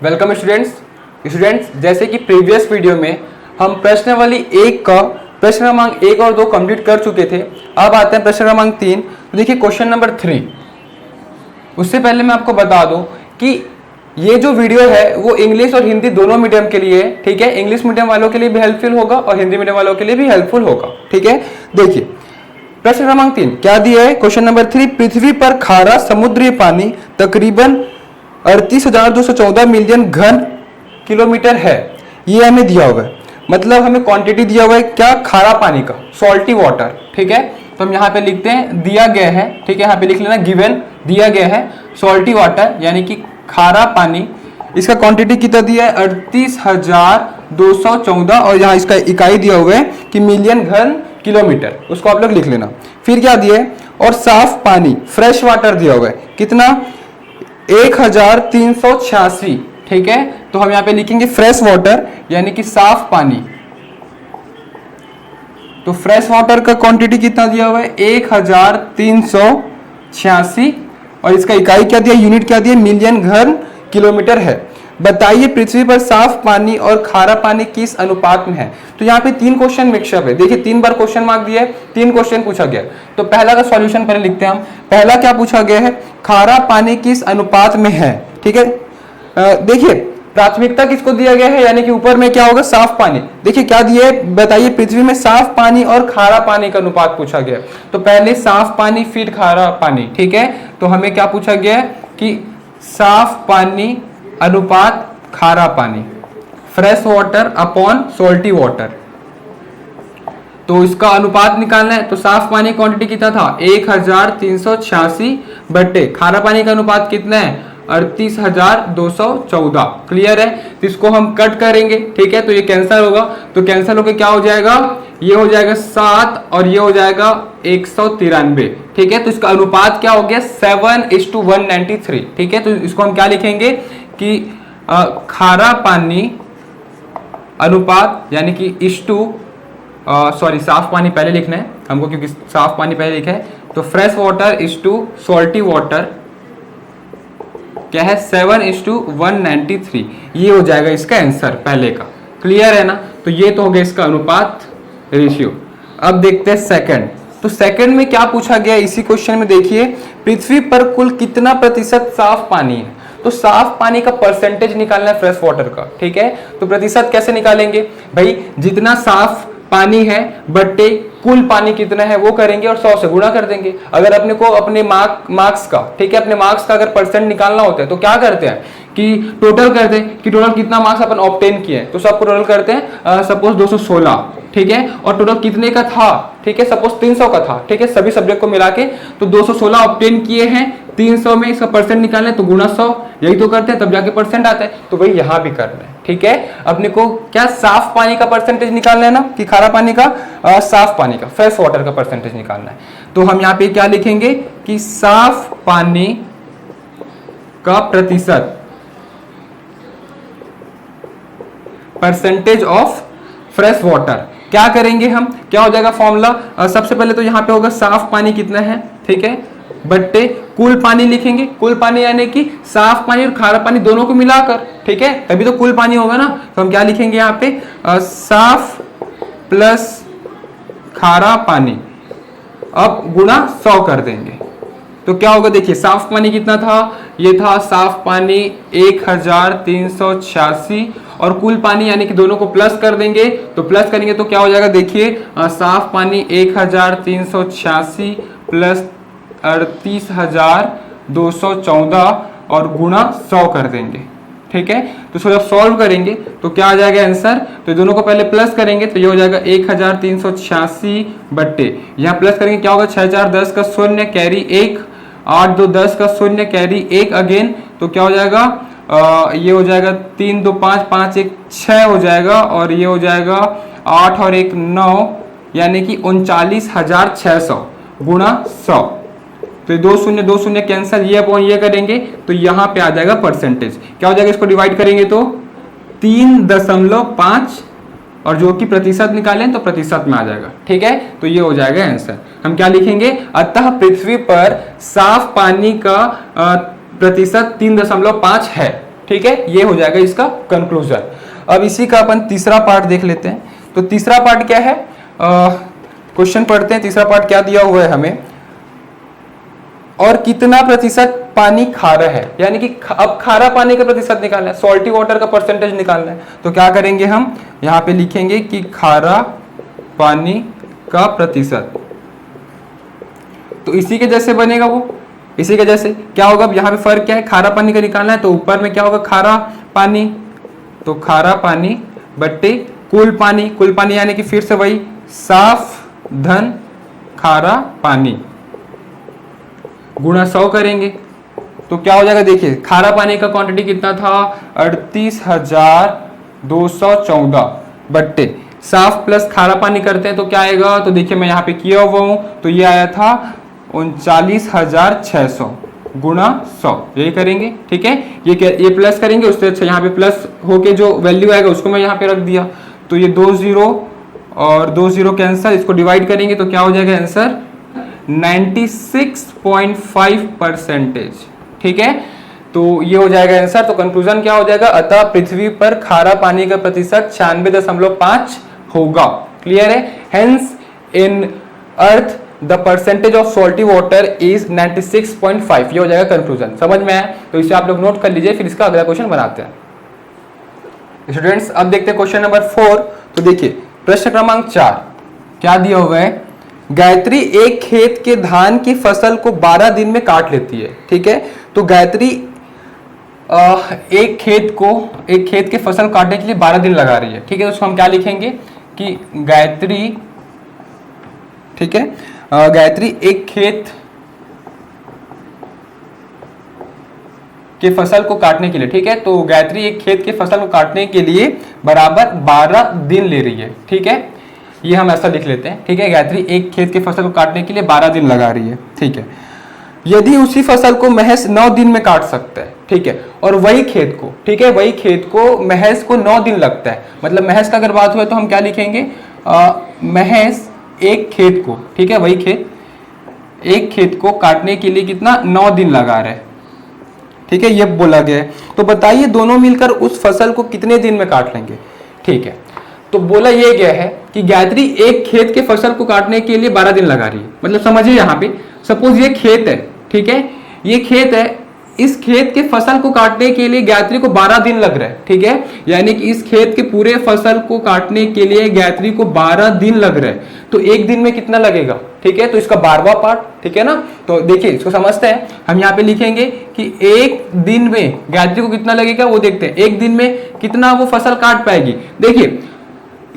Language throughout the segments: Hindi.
वेलकम स्टूडेंट्स, जैसे कि प्रीवियस वीडियो में हम प्रश्नावली 1 का प्रश्न क्रमांक 1 और 2 कंप्लीट कर चुके थे। अब आते हैं प्रश्न क्रमांक 3। तो देखिए क्वेश्चन नंबर 3। उससे पहले मैं आपको बता दूं कि ये जो वीडियो है वो इंग्लिश और हिंदी दोनों मीडियम के लिए है, ठीक है। इंग्लिश मीडियम वालों के लिए भी हेल्पफुल होगा और हिंदी मीडियम वालों के लिए भी हेल्पफुल होगा, ठीक है। देखिए प्रश्न क्रमांक 3 क्या दिया है। क्वेश्चन नंबर 3, पृथ्वी पर खारा समुद्री पानी तकरीबन 38,214 मिलियन घन किलोमीटर है। ये हमें दिया हुआ है, मतलब हमें क्वांटिटी दिया हुआ है क्या, खारा पानी का, सॉल्टी वाटर, ठीक है। तो हम यहाँ पे लिखते हैं दिया गया है, ठीक है। यहाँ पे लिख लेना गिवन, दिया गया है सॉल्टी वाटर यानी कि खारा पानी। इसका क्वांटिटी कितना दिया है 38,214 और यहाँ इसका इकाई दिया हुआ है कि मिलियन घन किलोमीटर, उसको आप लोग लिख लेना। फिर क्या दिया है, और साफ पानी फ्रेश वाटर दिया हुआ है कितना 1,386, ठीक है। तो हम यहाँ पे लिखेंगे फ्रेश वाटर यानी कि साफ पानी। तो फ्रेश वाटर का क्वांटिटी कितना दिया हुआ है 1,386 और इसका इकाई क्या दिया, यूनिट क्या दिया, मिलियन घन किलोमीटर है। बताइए पृथ्वी पर साफ पानी और खारा पानी किस अनुपात में है। तो यहाँ पे 3 क्वेश्चन मिक्सअप है। देखिए 3 बार क्वेश्चन मार्क दिया है, 3 क्वेश्चन पूछा गया। तो पहला का सॉल्यूशन पहले लिखते हैं हम। पहला क्या पूछा गया है, खारा पानी किस अनुपात में है, ठीक है। देखिए प्राथमिकता किसको दिया गया है, यानी कि ऊपर में क्या होगा, साफ पानी। देखिए क्या दिया है, बताइए पृथ्वी में साफ पानी और खारा पानी का अनुपात पूछा गया। तो पहले साफ पानी फिर खारा पानी, ठीक है। तो हमें क्या पूछा गया है कि साफ पानी अनुपात खारा पानी, fresh water upon salty water. तो इसका अनुपात निकालना है। तो साफ पानी क्वांटिटी कितना था 1,386 बटे खारा पानी का अनुपात कितना है 38,214। क्लियर है। तो इसको हम कट करेंगे, ठीक है। तो ये कैंसिल होगा, तो कैंसिल होकर क्या हो जाएगा, ये हो जाएगा 7 और ये हो जाएगा 193, ठीक है। तो इसका अनुपात क्या हो गया 7:193, ठीक है। तो इसको हम क्या लिखेंगे कि खारा पानी अनुपात यानी कि साफ पानी पहले लिखना है हमको क्योंकि साफ पानी पहले लिखा है। तो fresh water is to salty water क्या है 7:193। ये हो जाएगा इसका आंसर पहले का। क्लियर है ना। तो ये तो हो गया इसका अनुपात रेशियो। अब देखते हैं सेकंड। तो सेकंड में क्या पूछा गया इसी क्वेश्चन में, देखिए पृथ्वी पर कुल कितना प्रतिशत साफ पानी है। तो साफ पानी का परसेंटेज निकालना है फ्रेश वाटर का, ठीक है। तो प्रतिशत कैसे निकालेंगे भाई, जितना साफ पानी है बट्टे कुल पानी कितना है वो करेंगे और 100 से गुणा कर देंगे। अगर अपने को अपने मार्क्स का, ठीक है, अपने मार्क्स का अगर परसेंट निकालना होता है तो क्या करते हैं कि टोटल करते हैं कि टोटल कितना मार्क्स अपन ऑब्टेन किए हैं। तो सबको टोटल करते हैं, सपोज 216, ठीक है। और टोटल कितने का था, ठीक है, सपोज 300 का था, ठीक है, सभी सब्जेक्ट को मिला के। तो 216 ऑब्टेन किए हैं, 300 में इसका परसेंट निकालना है तो गुणा 100, यही तो करते हैं तब जाके परसेंट आता है। तो भाई यहाँ भी करना है, ठीक है। अपने को क्या साफ पानी का परसेंटेज निकालना है ना, कि खारा पानी का, साफ पानी का, फ्रेश वाटर का परसेंटेज निकालना है। तो हम यहाँ पे क्या लिखेंगे कि साफ पानी का प्रतिशत, परसेंटेज ऑफ फ्रेश वाटर। क्या करेंगे हम, क्या हो जाएगा फॉर्मूला, सबसे पहले तो यहाँ पे होगा साफ पानी कितना है, ठीक है, बट्टे कुल पानी लिखेंगे। कुल पानी यानी कि साफ पानी और खारा पानी दोनों को मिलाकर, ठीक है, तभी तो कुल पानी होगा ना। तो हम क्या लिखेंगे यहाँ पे, साफ प्लस खारा पानी, अब गुणा 100 कर देंगे। तो क्या होगा, देखिए साफ पानी कितना था, ये था साफ पानी 1,386 और कुल पानी यानी कि दोनों को प्लस कर देंगे। तो प्लस करेंगे तो क्या हो जाएगा, देखिए साफ पानी 1,386 प्लस 38,214 और गुणा 100 कर देंगे, ठीक है। तो इसको जब सॉल्व करेंगे तो क्या आ जाएगा आंसर, तो दोनों को पहले प्लस करेंगे तो ये हो जाएगा 1,386 बट्टे, यहाँ प्लस करेंगे क्या होगा 6 4 10 का 0 कैरी 1, 8 2 10 का 0 कैरी 1 अगेन। तो क्या हो जाएगा, ये हो जाएगा 3 2 5 5 1 6 हो जाएगा और ये हो जाएगा 8 और 1 9 यानी कि 39,600 गुणा 100। तो 2 0 कैंसिल, ये अपॉन ये करेंगे तो यहाँ पे आ जाएगा परसेंटेज। क्या हो जाएगा, इसको डिवाइड करेंगे तो 3.5 और जो कि प्रतिशत निकालें तो प्रतिशत में आ जाएगा, ठीक है। तो ये हो जाएगा आंसर। हम क्या लिखेंगे, अतः पृथ्वी पर साफ पानी का प्रतिशत 3.5 है, ठीक है, ये हो जाएगा इसका कंक्लूजन। अब इसी का अपन तीसरा पार्ट देख लेते हैं। तो तीसरा पार्ट क्या है, क्वेश्चन पढ़ते हैं। तीसरा पार्ट क्या दिया हुआ है हमें, और कितना प्रतिशत पानी खारा है, यानी कि अब खारा पानी का प्रतिशत निकालना है, सॉल्टी वाटर का परसेंटेज निकालना है। तो क्या करेंगे हम, यहाँ पे लिखेंगे कि खारा पानी का प्रतिशत, तो इसी के जैसे बनेगा वो, इसी के जैसे क्या होगा। अब यहाँ पे फर्क क्या है, खारा पानी का निकालना है तो ऊपर में क्या होगा, खारा पानी, तो खारा पानी बट्टे कुल पानी, कुल पानी यानी कि फिर से वही साफ धन खारा पानी गुणा 100 करेंगे। तो क्या हो जाएगा, देखिए खारा पानी का क्वांटिटी कितना था, 38,214 बट्टे साफ प्लस खारा पानी करते हैं तो क्या आएगा, तो देखिए मैं यहाँ पे किया हुआ हूं, तो ये आया था 39,600 गुणा 100, यही करेंगे। ठीक है, ये प्लस करेंगे, उससे अच्छा यहाँ पे प्लस होके जो वैल्यू आएगा उसको मैं यहाँ पे रख दिया। तो ये 2 0 और 2 0 कैंसर, इसको डिवाइड करेंगे तो क्या हो जाएगा आंसर 96.5%। ठीक है, तो ये हो जाएगा आंसर। तो कंक्लूजन क्या हो जाएगा, अतः पृथ्वी पर खारा पानी का प्रतिशत 96.5 होगा। क्लियर है, hence in earth the percentage of salty water is 96.5, ये हो जाएगा कंक्लूजन। समझ में आया, तो इसे आप लोग नोट कर लीजिए, फिर इसका अगला क्वेश्चन बनाते हैं। स्टूडेंट्स अब देखते हैं क्वेश्चन नंबर 4। तो देखिए प्रश्न क्रमांक 4 क्या दिया हुआ है, गायत्री एक खेत के धान की फसल को 12 दिन में काट लेती है। ठीक है, तो गायत्री एक खेत के फसल काटने के लिए 12 दिन लगा रही है। ठीक है, तो उसको हम क्या लिखेंगे कि गायत्री, ठीक है, गायत्री एक खेत के फसल को काटने के लिए, ठीक है, तो गायत्री एक खेत के फसल को काटने के लिए बराबर 12 दिन ले रही है। ठीक है, ये हम ऐसा लिख लेते हैं। ठीक है, गायत्री एक खेत के फसल को काटने के लिए 12 दिन लगा रही है। ठीक है, यदि उसी फसल को महज 9 दिन में काट सकता है, ठीक है, और वही खेत को, ठीक है, वही खेत को महज को 9 दिन लगता है, मतलब महज का अगर बात हुआ तो हम क्या लिखेंगे, महज एक खेत को, ठीक है, वही खेत, एक खेत को काटने के लिए कितना 9 दिन लगा रहा है। ठीक है, ये बोला गया है। तो बताइए दोनों मिलकर उस फसल को कितने दिन में काट लेंगे। ठीक है, तो बोला ये गया है कि गायत्री एक खेत के फसल को काटने के लिए 12 दिन लगा रही है। मतलब समझिए यहाँ पे सपोज ये खेत है, ठीक है, ये खेत है, इस खेत के फसल को काटने के लिए गायत्री को 12 दिन लग रहा है। ठीक है, यानी कि इस खेत के पूरे फसल को काटने के लिए गायत्री को 12 दिन लग रहा है, तो एक दिन में कितना लगेगा। ठीक है, तो इसका 12वां पार्ट, ठीक है ना। तो देखिए इसको समझते हैं, हम यहाँ पे लिखेंगे कि एक दिन में गायत्री को कितना लगेगा वो देखते हैं, एक दिन में कितना वो फसल काट पाएगी। देखिए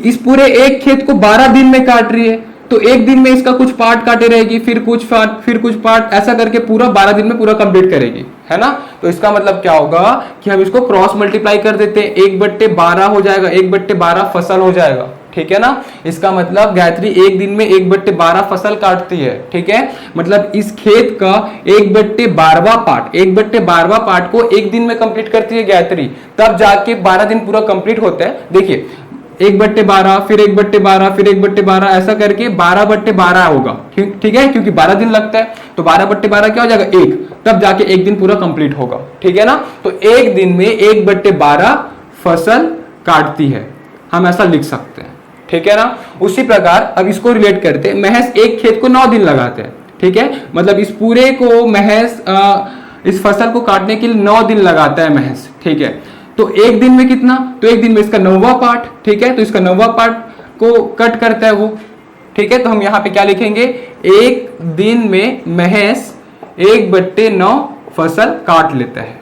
इस पूरे एक खेत को 12 दिन में काट रही है, तो एक दिन में इसका कुछ पार्ट काटे रहेगी, फिर कुछ पार्ट, ऐसा करके पूरा 12 दिन में पूरा कंप्लीट करेगी, है ना। तो इसका मतलब क्या होगा कि हम इसको क्रॉस मल्टीप्लाई कर देते हैं, 1/12 हो जाएगा, 1/12 फसल हो जाएगा। ठीक है ना, इसका मतलब गायत्री एक दिन में 1/12 फसल काटती है। ठीक है, मतलब इस खेत का 1/12वां पार्ट, 1/12वां पार्ट को एक दिन में कंप्लीट करती है गायत्री, तब जाके 12 दिन पूरा कंप्लीट होता है। देखिए 1/12 फिर 1/12 फिर 1/12 ऐसा करके 12/12 होगा। ठीक है, क्योंकि 12 दिन लगता है, तो 12/12 क्या हो जाएगा 1, तब जाके एक दिन पूरा कंप्लीट होगा। ठीक है ना, तो एक दिन में 1/12 फसल काटती है, हम ऐसा लिख सकते हैं। ठीक है ना, उसी प्रकार अब इसको रिलेट करते हैं, महज एक खेत को 9 दिन लगाते हैं। ठीक है, मतलब इस पूरे को महज इस फसल को काटने के लिए 9 दिन लगाता है महज। ठीक है, तो एक दिन में कितना, तो एक दिन में इसका 9वां पार्ट। ठीक है, तो इसका 9वां पार्ट को कट करता है वो। ठीक है, तो हम यहां पे क्या लिखेंगे, एक दिन में महज 1/9 फसल काट लेता है।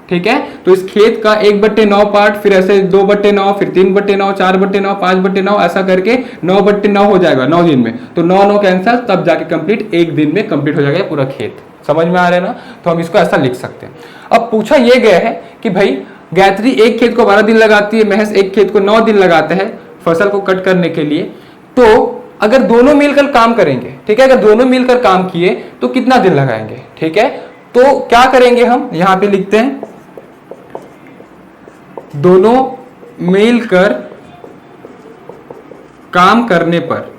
ठीक है, तो इस खेत का 1/9 पार्ट, फिर ऐसे 2/9, फिर 3/9, 4/9, 5/9, ऐसा करके 9/9 हो जाएगा 9 दिन में। तो 9 कैंसल, तब जाके कंप्लीट एक दिन में कंप्लीट हो जाएगा पूरा खेत। समझ में आ रहा है ना, तो हम इसको ऐसा लिख सकते हैं। अब पूछा यह गया है कि भाई गायत्री एक खेत को 12 दिन लगाती है, महज एक खेत को 9 दिन लगाता है फसल को कट करने के लिए। तो अगर दोनों मिलकर काम करेंगे, ठीक है, अगर दोनों मिलकर काम किए तो कितना दिन लगाएंगे। ठीक है, तो क्या करेंगे, हम यहां पे लिखते हैं दोनों मिलकर काम करने पर,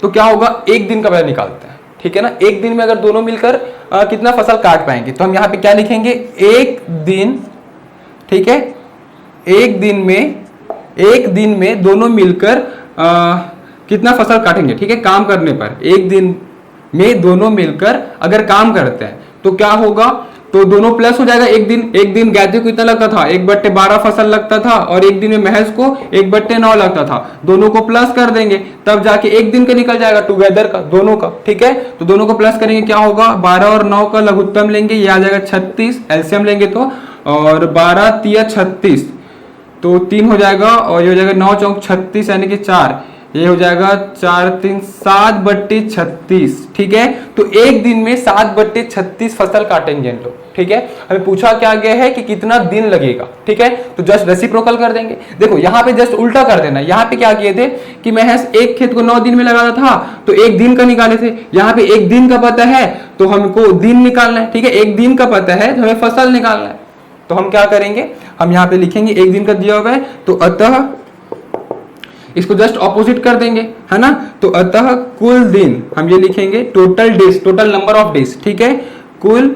तो क्या होगा, एक दिन का पता निकालते हैं। ठीक है ना, एक दिन में अगर दोनों मिलकर कितना फसल काट पाएंगे। तो हम यहाँ पे क्या लिखेंगे, एक दिन, ठीक है, एक दिन में दोनों मिलकर कितना फसल काटेंगे, ठीक है, काम करने पर एक दिन में दोनों मिलकर अगर काम करते हैं तो क्या होगा, तो दोनों प्लस हो जाएगा। एक दिन गायत्री को कितना लगता था, 1/12 फसल लगता था, और एक दिन में महज को 1/9 लगता था। दोनों को प्लस कर देंगे तब जाके एक दिन का निकल जाएगा, टुगेदर का, दोनों का, ठीक है। तो दोनों को प्लस करेंगे, क्या होगा, 12 और 9 का लघुत्तम लेंगे, ये आ जाएगा 36, एलसीएम लेंगे तो, और 12 तिया 36, तो 3 हो जाएगा, और ये हो जाएगा 9 चौक 36 यानी कि 4, ये हो जाएगा 4 3 7/36, ठीक है। तो एक दिन में 7/36 फसल काटेंगे इन लोग, ठीक है। हमें पूछा क्या गया है कि कितना दिन लगेगा, ठीक है। तो जस्ट रेसिप्रोकल कर देंगे। देखो यहाँ पे जस्ट उल्टा कर देना, यहाँ पे क्या किए थे कि महज एक खेत को 9 दिन में लगाना था तो एक दिन का निकाले थे, यहाँ पे एक दिन का पता है तो हमको दिन निकालना है, ठीक है। एक दिन का पता है तो हमें फसल निकालना है, तो हम क्या करेंगे, हम यहाँ पे लिखेंगे एक दिन का दिया हुआ है, तो अतः इसको जस्ट ऑपोजिट कर देंगे, है ना। तो अतः कुल दिन हम ये लिखेंगे total days, total number of days, ठीक है, कुल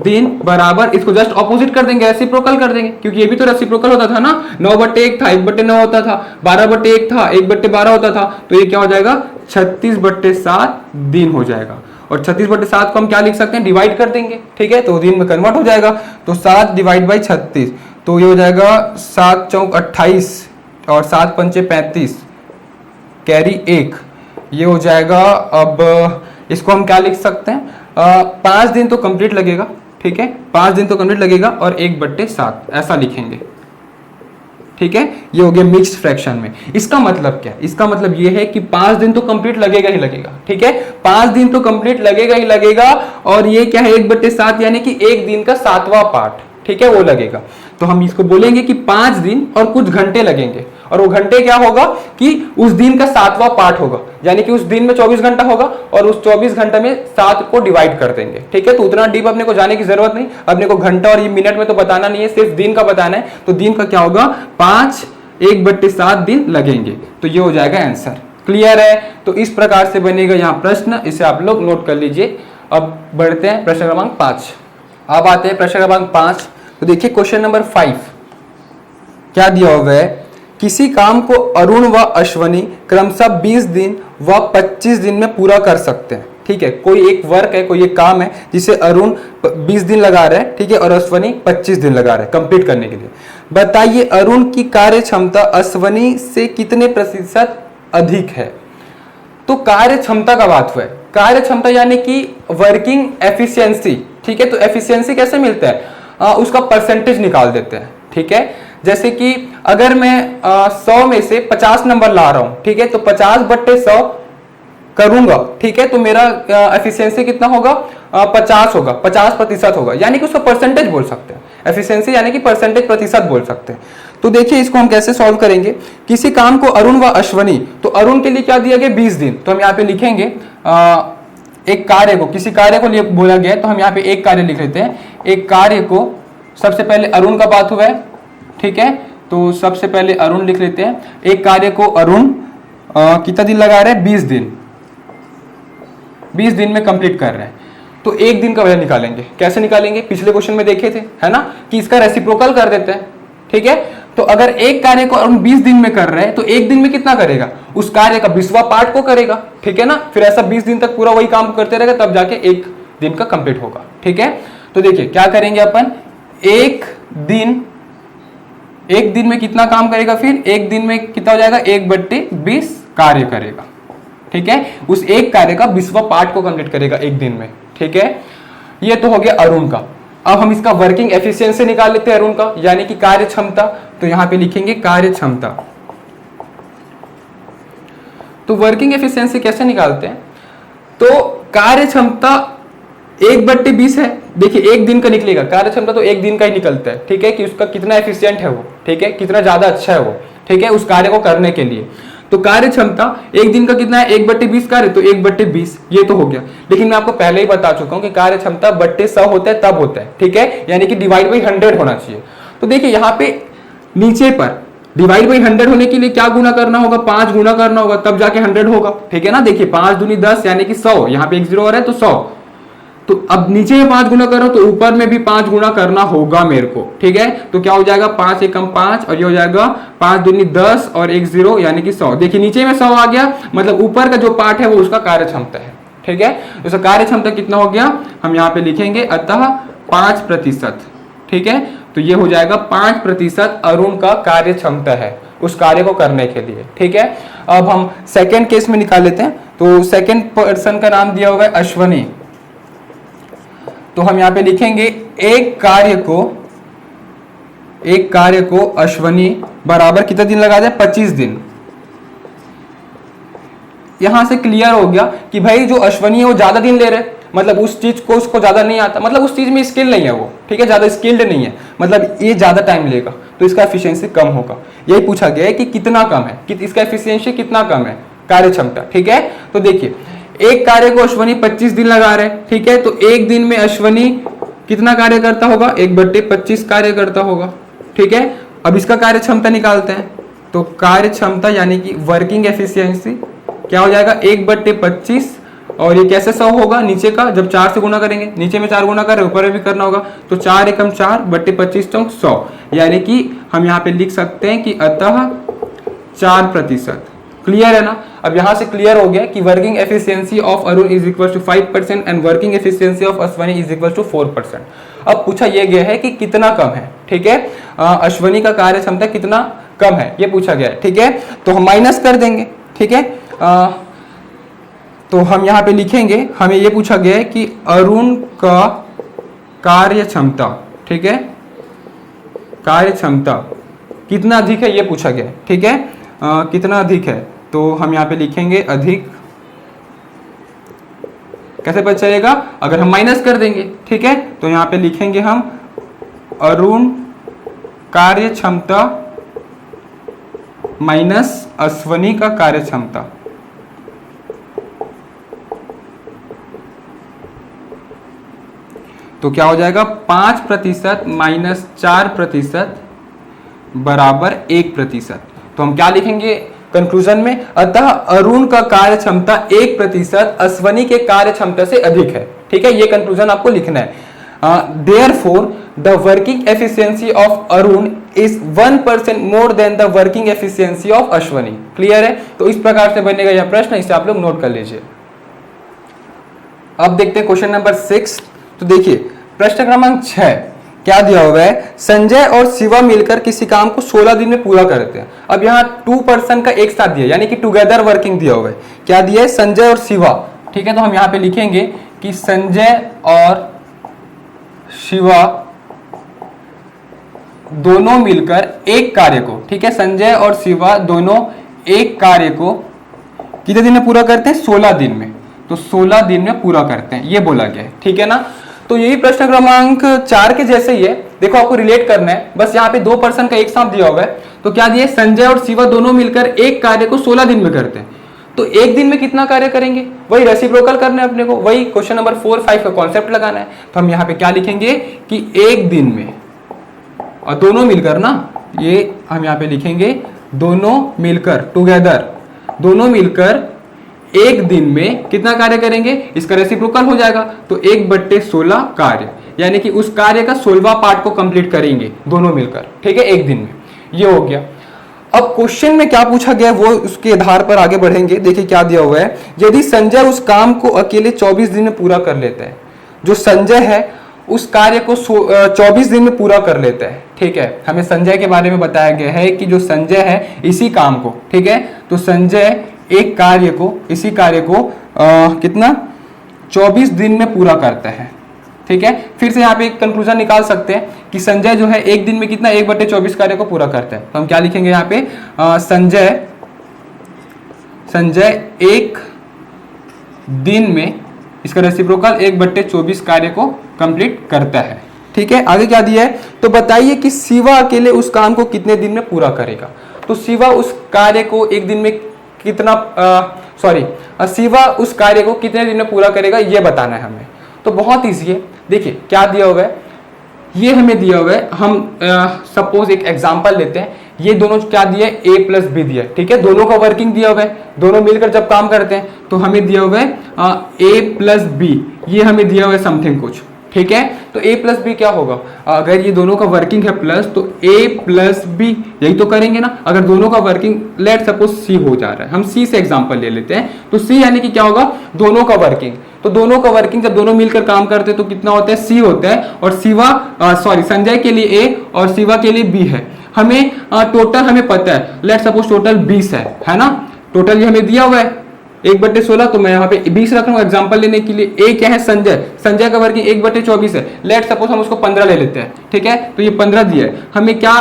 दिन बराबर, इसको जस्ट ऑपोजिट कर देंगे, रेसिप्रोकल कर देंगे, क्योंकि ये भी तो रेसिप्रोकल होता था ना, 9/1 था, 1/9 होता था, 12/1 था, 1/12 होता था, तो ये क्या हो जाएगा, 36/7 दिन हो जाएगा। और 36/7 को हम क्या लिख सकते हैं, डिवाइड कर देंगे, ठीक है, तो दिन में कन्वर्ट हो जाएगा। तो 7 डिवाइड बाई 36, तो ये हो जाएगा 7 चौक 28 और 7 पंचे 35, कैरी 1, ये हो जाएगा। अब इसको हम क्या लिख सकते हैं, 5 दिन तो कंप्लीट लगेगा, ठीक है, 5 दिन तो कंप्लीट लगेगा, और 1/7 ऐसा लिखेंगे, ठीक है। ये हो गया मिक्स्ड फ्रैक्शन में। इसका मतलब क्या है, इसका मतलब ये है कि 5 दिन तो कंप्लीट लगेगा ही लगेगा, ठीक है, 5 दिन तो कंप्लीट लगेगा ही लगेगा, और ये क्या है 1/7 यानी कि एक दिन का 7वां पार्ट, ठीक है, वो लगेगा। तो हम इसको बोलेंगे कि 5 दिन और कुछ घंटे लगेंगे, और वो घंटे क्या होगा कि उस दिन का 7वां पार्ट होगा, यानी कि उस दिन में 24 घंटा होगा, और उस 24 घंटे में 7 को डिवाइड कर देंगे, ठीक है। तो उतना डीप अपने को जाने की जरूरत नहीं, अपने को घंटा और ये मिनट में तो बताना नहीं है, सिर्फ दिन का बताना है। तो दिन का क्या होगा, 5 1/7 दिन लगेंगे, तो ये हो जाएगा आंसर। क्लियर है। तो इस प्रकार से बनेगा यहाँ प्रश्न, इसे आप लोग नोट कर लीजिए। अब बढ़ते हैं प्रश्न क्रमांक 5। अब आते हैं प्रश्न क्रमांक 5। तो देखिए क्वेश्चन नंबर 5 क्या दिया हुआ है, किसी काम को अरुण व अश्वनी क्रमशः 20 दिन व 25 दिन में पूरा कर सकते हैं, ठीक है। कोई एक वर्क है, कोई एक काम है जिसे अरुण 20 दिन लगा रहा है, ठीक है, और अश्वनी 25 दिन लगा रहा है कंप्लीट करने के लिए। बताइए अरुण की कार्य क्षमता अश्वनी से कितने प्रतिशत अधिक है। तो कार्य क्षमता का बात हुआ है, कार्य क्षमता यानी कि वर्किंग एफिशिएंसी, ठीक है। तो एफिशिएंसी कैसे मिलता है, उसका परसेंटेज निकाल देते हैं, ठीक है। जैसे कि अगर मैं 100 में से 50 नंबर ला रहा हूं, ठीक है, तो 50/100 करूंगा, ठीक है, तो मेरा एफिशिएंसी कितना होगा, 50 होगा, 50% होगा, यानी कि उसको परसेंटेज बोल सकते हैं। एफिशिएंसी यानी कि परसेंटेज, प्रतिशत बोल सकते हैं। तो देखिए इसको हम कैसे सॉल्व करेंगे। किसी काम को अरुण व अश्वनी, तो अरुण के लिए क्या दिया गया 20 दिन, तो हम यहाँ पे लिखेंगे एक कार्य को, किसी कार्य को लिए बोला गया है, तो हम यहाँ पे एक कार्य लिख लेते हैं। एक कार्य को सबसे पहले अरुण का बात हुआ है, ठीक है, तो सबसे पहले अरुण लिख लेते हैं। एक कार्य को अरुण कितना दिन लगा रहे हैं, 20 दिन, 20 दिन में कंप्लीट कर रहे हैं। तो एक दिन का वजह निकालेंगे, कैसे निकालेंगे, पिछले क्वेश्चन में देखे थे, है ना, कि इसका रेसिप्रोकल कर देते हैं, ठीक है। तो अगर एक कार्य को अरुण 20 दिन में कर रहे हैं तो एक दिन में कितना करेगा, उस कार्य का 20वां पार्ट को करेगा, ठीक है ना। फिर ऐसा 20 दिन तक पूरा वही काम करते रहेगा, तब जाके एक दिन का कंप्लीट होगा, ठीक है। तो देखिए क्या करेंगे अपन, एक दिन में कितना काम करेगा, फिर एक दिन में कितना हो जाएगा, 1/20 कार्य करेगा, ठीक है। उस एक कार्य का 20वां पार्ट को कंप्लीट करेगा एक दिन में, ठीक है। ये तो हो गया अरुण का। अब हम इसका वर्किंग एफिशिएंसी निकाल लेते हैं अरुण का, यानी कि कार्य क्षमता। तो यहां पे लिखेंगे कार्य क्षमता। तो वर्किंग एफिशिएंसी कैसे निकालते हैं, तो कार्य क्षमता 1/20 है। देखिए एक दिन का निकलेगा, कार्य क्षमता तो एक दिन का ही निकलता है, ठीक है, कि उसका कितना एफिशिएंट है वो, ठीक है, कितना ज्यादा अच्छा है वो, ठीक है, उस कार्य को करने के लिए। तो कार्य क्षमता एक दिन का कितना है, 1/20 कार्य, तो 1/20 ये तो हो गया। लेकिन मैं आपको पहले ही बता चुका हूं कि कार्य क्षमता बट्टे 100 होता है तब होता है, ठीक है, यानी कि डिवाइड बाई 100 होना चाहिए। तो देखिए यहाँ पे नीचे पर डिवाइड बाई 100 होने के लिए क्या गुना करना होगा, 5 गुना करना होगा, तब जाके 100 होगा, ठीक है ना। देखिए 5 दूनी 10 यानी कि 100, यहाँ पे एक जीरो और है तो 100, तो अब नीचे में 5 गुना करो तो ऊपर में भी 5 गुना करना होगा मेरे को, ठीक है। तो क्या हो जाएगा 5 एकम 5 और ये हो जाएगा 5 दूनी 10 और 1 0 यानी कि 100। देखिए नीचे में 100 आ गया, मतलब ऊपर का जो पार्ट है वो उसका कार्य क्षमता है, ठीक है। तो उसका कार्य क्षमता कितना हो गया, हम यहाँ पे लिखेंगे अतः 5%, ठीक है। तो ये हो जाएगा 5% अरुण का कार्य क्षमता है उस कार्य को करने के लिए, ठीक है। अब हम सेकेंड केस में निकाल लेते हैं। तो सेकेंड पर्सन का नाम दिया हुआ है अश्वनी। तो हम यहां पे लिखेंगे एक कार्य को अश्वनी बराबर कितने दिन लगा जाए, 25 दिन। यहां से क्लियर हो गया कि भाई जो अश्वनी है वो ज्यादा दिन ले रहे, मतलब उस चीज को उसको ज्यादा नहीं आता, मतलब उस चीज में स्किल नहीं है वो, ठीक है, ज्यादा स्किल्ड नहीं है, मतलब ये ज्यादा टाइम लेगा तो इसका एफिशिएंसी कम होगा। यही पूछा गया है कि कितना कम है, कि इसका एफिशिएंसी कितना कम है, कार्य क्षमता, ठीक है। तो देखिए एक कार्य को अश्वनी 25 दिन लगा रहे, ठीक है। तो एक दिन में अश्वनी कितना कार्य करता होगा, 1/25 कार्य करता होगा, ठीक है। अब इसका कार्य क्षमता निकालते हैं। तो कार्य क्षमता यानी कि वर्किंग एफिशिएंसी क्या हो जाएगा, 1/25 और ये कैसे 100 होगा, नीचे का जब 4 से गुना करेंगे, नीचे में 4 गुना कर रहे ऊपर में भी करना होगा, तो 4 एकम 4/25 तो 100, यानी कि हम यहाँ पे लिख सकते हैं कि अतः 4%। क्लियर है ना। अब यहां से क्लियर हो गया कि working efficiency of Arun is equal to 5% and working efficiency of Ashwani is equal to 4%। अब पूछा यह गया है कि कितना कम है, ठीक है, अश्वनी का कार्य क्षमता कितना कम है ये पूछा गया है, ठीक है। तो हम माइनस कर देंगे, ठीक है। तो हम यहाँ पे लिखेंगे, हमें ये पूछा गया है कि अरुण का कार्य क्षमता, ठीक है, कार्य क्षमता कितना अधिक है ये पूछा गया है, ठीक है। कितना अधिक है, तो हम यहाँ पे लिखेंगे अधिक। कैसे पता चलेगा, अगर हम माइनस कर देंगे, ठीक है। तो यहाँ पे लिखेंगे हम अरुण कार्य क्षमता माइनस अश्वनी का कार्य क्षमता। तो क्या हो जाएगा 5% माइनस 4% बराबर 1%। तो हम क्या लिखेंगे कंक्लूजन में, अतः अरुण का कार्य क्षमता 1% अश्वनी के कार्य क्षमता से अधिक है, ठीक है। ये कंक्लूजन आपको लिखना है। Therefore, the working efficiency of Arun is 1% more than the working efficiency of Ashwani. Clear है। तो इस प्रकार से बनेगा यह प्रश्न, इसे आप लोग नोट कर लीजिए। अब देखते हैं क्वेश्चन नंबर 6। तो देखिए प्रश्न क्रमांक 6 क्या दिया हुआ है, संजय और शिवा मिलकर किसी काम को 16 दिन में पूरा करते हैं। अब यहाँ 2% का एक साथ दिया, यानी कि टुगेदर वर्किंग दिया हुआ है। क्या दिया है, संजय और शिवा, ठीक है। तो हम यहाँ पे लिखेंगे कि संजय और शिवा दोनों मिलकर एक कार्य को, ठीक है, संजय और शिवा दोनों एक कार्य को कितने दिन में पूरा करते हैं, 16 दिन में। तो 16 दिन में पूरा करते हैं ये बोला गया है, ठीक है ना। तो यही प्रश्न क्रमांक 4 के जैसे ही है। देखो आपको रिलेट करना है, बस यहाँ पे 2% का एक साथ दिया हुआ है। तो क्या दिया है, संजय और शिवा दोनों मिलकर एक कार्य को 16 दिन में करते हैं। तो एक दिन में कितना कार्य करेंगे, वही रेसिप्रोकल करना है अपने को, वही क्वेश्चन नंबर 4, 5 का कॉन्सेप्ट लगाना है। तो हम यहाँ पे क्या लिखेंगे कि एक दिन में, और दोनों मिलकर ना, ये हम यहाँ पे लिखेंगे दोनों मिलकर, टुगेदर, दोनों मिलकर एक दिन में कितना कार्य करेंगे, इसका रेसिप्रोकल हो जाएगा। तो 1/16 कार्य, यानी कि उस कार्य का 16वां पार्ट को कंप्लीट करेंगे दोनों मिलकर, ठीक है, एक दिन में। ये हो गया। अब क्वेश्चन में क्या पूछा गया वो उसके आधार पर आगे बढ़ेंगे। देखिए क्या दिया हुआ है, यदि संजय उस काम को अकेले 24 दिन में पूरा कर लेता है, जो संजय है उस कार्य को 24 दिन में पूरा कर लेता है, ठीक है। हमें संजय के बारे में बताया गया है कि जो संजय है इसी काम को, ठीक है, तो संजय एक कार्य को, इसी कार्य को कितना 24 दिन में पूरा करता है, ठीक है। फिर से यहाँ पे एक कंक्लूजन निकाल सकते हैं कि संजय जो है एक दिन में कितना 1/24 कार्य को पूरा करता है। तो हम क्या लिखेंगे यहाँ पे, संजय एक दिन में, इसका रेसिप्रोकल 1/24 कार्य को कंप्लीट करता है, ठीक है। आगे क्या दिया है, तो बताइए कि शिवा अकेले उस काम को कितने दिन में पूरा करेगा। तो शिवा उस कार्य को एक दिन में कितना, शिवा उस कार्य को कितने दिन में पूरा करेगा ये बताना है हमें। तो बहुत ईजी है। देखिए क्या दिया हुआ है, ये हमें दिया हुआ है। हम सपोज एक एग्जांपल लेते हैं ये दोनों क्या दिया है, a प्लस बी दिया है, ठीक है, दोनों का वर्किंग दिया हुआ है, दोनों मिलकर जब काम करते हैं तो हमें दिया हुआ है a प्लस बी, ये हमें दिया हुआ है समथिंग कुछ, ठीक है। तो a प्लस बी क्या होगा, अगर ये दोनों का वर्किंग है प्लस तो a प्लस बी, यही तो करेंगे ना। अगर दोनों का वर्किंग लेट सपोज c हो जा रहा है, हम c से एग्जांपल ले लेते हैं, तो c यानी कि क्या होगा, दोनों का वर्किंग। तो दोनों का वर्किंग जब दोनों मिलकर काम करते हैं तो कितना होता है, c होता है, और संजय के लिए a और शिवा के लिए b है। हमें टोटल हमें पता है, लेट सपोज टोटल 20 है ना, टोटल ये हमें दिया हुआ है 1/16, तो मैं यहाँ पे 20 रख रहा हूँ एग्जाम्पल लेने के लिए। ए क्या है, संजय का वर्किंग 1/24 है, लेट सपोज हम उसको 15 ले लेते हैं, ठीक है। तो ये 15 दिया है, हमें क्या,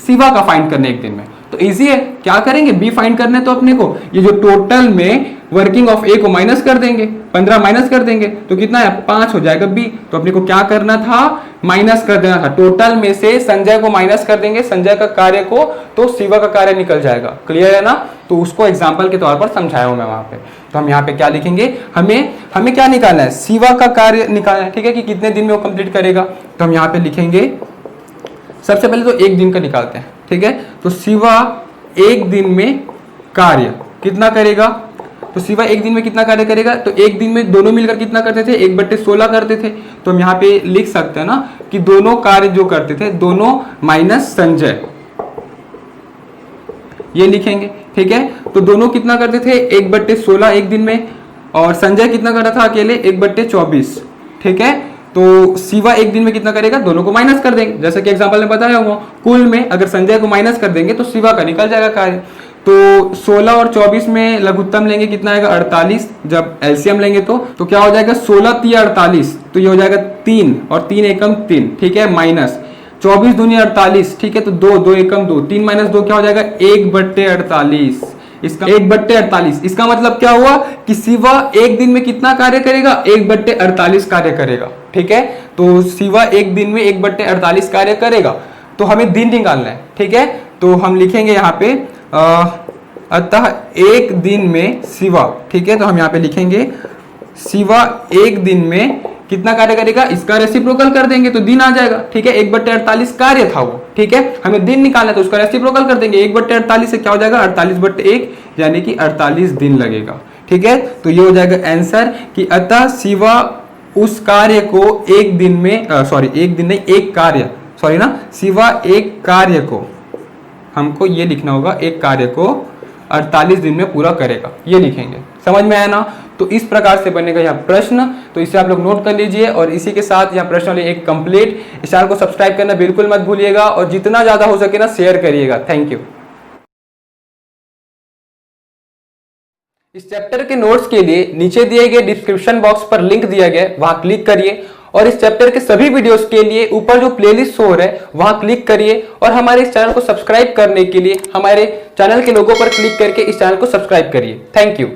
शिवा का फाइंड करने एक दिन में, तो इजी है, क्या करेंगे, बी फाइंड करने तो अपने को, ये जो टोटल में वर्किंग ऑफ ए को माइनस कर देंगे, 15 माइनस कर देंगे तो कितना है, 5 हो जाएगा बी। तो अपने को क्या करना था, माइनस कर देना था, टोटल में से संजय को माइनस कर देंगे, संजय का कार्य को, तो शिवा का कार्य निकल जाएगा। क्लियर है ना, तो उसको एग्जाम्पल के तौर पर समझाया हूं मैं वहां पे। तो हम यहाँ पे क्या लिखेंगे, हमें क्या निकालना है, शिवा का कार्य निकालना है, ठीक है, कि कितने दिन में वो कंप्लीट करेगा। तो हम यहाँ पे लिखेंगे, सबसे पहले तो एक दिन का निकालते हैं, ठीक है। तो शिवा एक दिन में कार्य कितना करेगा, तो शिवा एक दिन में कितना कार्य करेगा, तो एक दिन में दोनों मिलकर कितना करते थे, 1/16 करते थे। तो हम यहाँ पे लिख सकते हैं ना कि दोनों कार्य जो करते थे, दोनों माइनस संजय, ये लिखेंगे, ठीक है। तो दोनों कितना करते थे, 1/16 एक दिन में, और संजय कितना करता था अकेले, 1/24, ठीक है। तो शिवा एक दिन में कितना करेगा, दोनों को माइनस कर देंगे, जैसे कि एग्जांपल में बताया हुआ, कुल में अगर संजय को माइनस कर देंगे तो शिवा का निकल जाएगा कार्य। तो 16 और 24 में लघुत्तम लेंगे, कितना आएगा, 48, जब एलसीएम लेंगे तो क्या हो जाएगा, 16 × 48, तो ये हो जाएगा 3, और 3 एकम 3, ठीक है, माइनस 24 दूनी 48, ठीक है, तो 2 एकम 2, 3 - 2 क्या हो जाएगा, 1/48, इसका 1/48। इसका मतलब क्या हुआ कि शिवा एक दिन में कितना कार्य करेगा, 1/48 कार्य करेगा, ठीक है। तो शिवा एक दिन में 1/48 कार्य करेगा, तो हमें दिन निकालना है, ठीक है। तो हम लिखेंगे यहाँ पे अतः एक दिन में शिवा, ठीक है, तो हम यहाँ पे लिखेंगे शिवा एक दिन में कितना कार्य करेगा, इसका रेसिप्रोकल कर देंगे तो दिन आ जाएगा, ठीक है। 1/48 कार्य था वो, ठीक है, हमें दिन निकालना है तो उसका रेसिप्रोकल कर देंगे, 1/48 से क्या हो जाएगा, 48/1, यानी कि 48 दिन लगेगा, ठीक है। तो ये हो जाएगा आंसर कि अतः शिवा उस कार्य को एक दिन में, एक दिन नहीं, एक कार्य, शिवा एक कार्य को, हमको ये लिखना होगा, एक कार्य को 48 दिन में पूरा करेगा, ये लिखेंगे। समझ में आया ना, तो इस प्रकार से बनेगा यह प्रश्न, तो इसे आप लोग नोट कर लीजिए। और इसी के साथ यह प्रश्न एक कंप्लीट। इस चैनल को सब्सक्राइब करना बिल्कुल मत भूलिएगा, और जितना ज्यादा हो सके ना शेयर करिएगा। Thank you. इस चैप्टर के नोट्स के लिए नीचे दिए गए डिस्क्रिप्शन बॉक्स पर लिंक दिया गया, वहां क्लिक करिए, और इस चैप्टर के सभी वीडियोस के लिए ऊपर जो प्लेलिस्ट शो हो रहा है वहां क्लिक करिए, और हमारे इस चैनल को सब्सक्राइब करने के लिए हमारे चैनल के लोगो पर क्लिक करके इस चैनल को सब्सक्राइब करिए। Thank you.